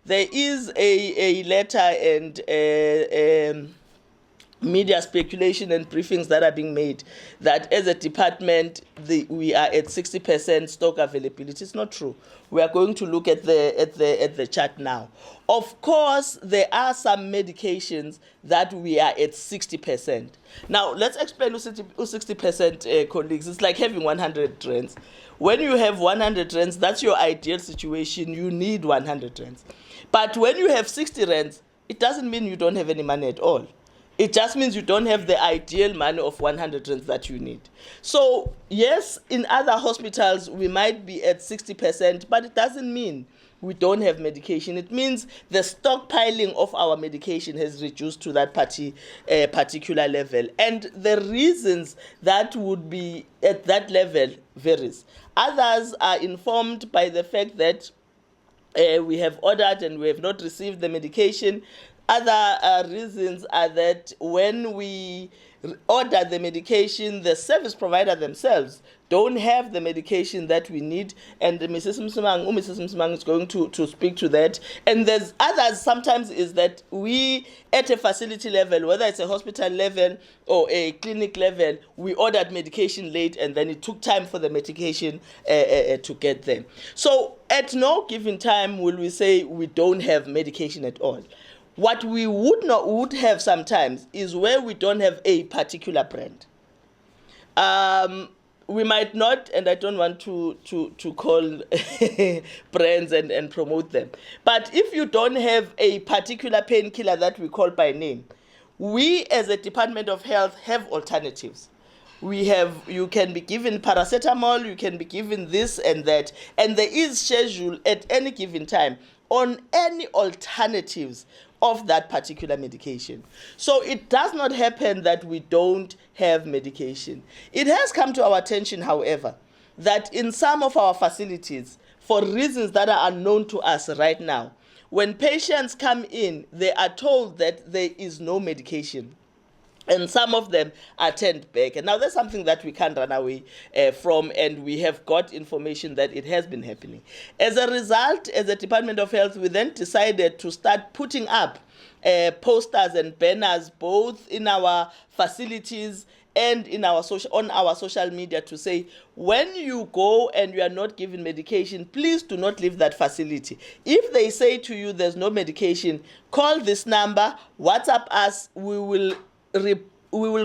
there is a letter and media speculation and briefings that are being made that as a department we are at 60% stock availability. It's not true. We are going to look at the chart now. Of course, there are some medications that we are at 60%. Now, let's explain 60%, colleagues. It's like having 100 rands. When you have 100 rands, that's your ideal situation. You need 100 rands. But when you have 60 rands, it doesn't mean you don't have any money at all. It just means you don't have the ideal money of 100 rands that you need. So, yes, in other hospitals, we might be at 60%, but it doesn't mean we don't have medication. It means the stockpiling of our medication has reduced to that particular level. And the reasons that would be at that level varies. Others are informed by the fact that we have ordered and we have not received the medication. Other reasons are that when we order the medication, the service provider themselves don't have the medication that we need, and Mrs. Msimang is going to speak to that. And there's others sometimes is that we, at a facility level, whether it's a hospital level or a clinic level, we ordered medication late and then it took time for the medication to get there. So at no given time will we say we don't have medication at all. What we would have sometimes is where we don't have a particular brand. We might not, and I don't want to call brands and promote them. But if you don't have a particular painkiller that we call by name, we as a Department of Health have alternatives. You can be given paracetamol, you can be given this and that, and there is schedule at any given time on any alternatives of that particular medication. So it does not happen that we don't have medication. It has come to our attention, however, that in some of our facilities, for reasons that are unknown to us right now, when patients come in, they are told that there is no medication. And some of them are turned back. And now that's something that we can't run away from, and we have got information that it has been happening. As a result, as a Department of Health, we then decided to start putting up posters and banners both in our facilities and in on our social media to say, when you go and you are not given medication, please do not leave that facility. If they say to you there's no medication, call this number, WhatsApp us, we will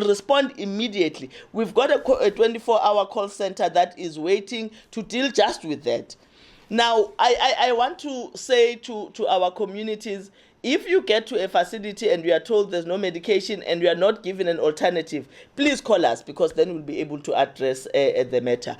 respond immediately. We've got a 24-hour call center that is waiting to deal just with that. Now, I want to say to our communities, if you get to a facility and you are told there's no medication and you are not given an alternative, please call us, because then we'll be able to address the matter.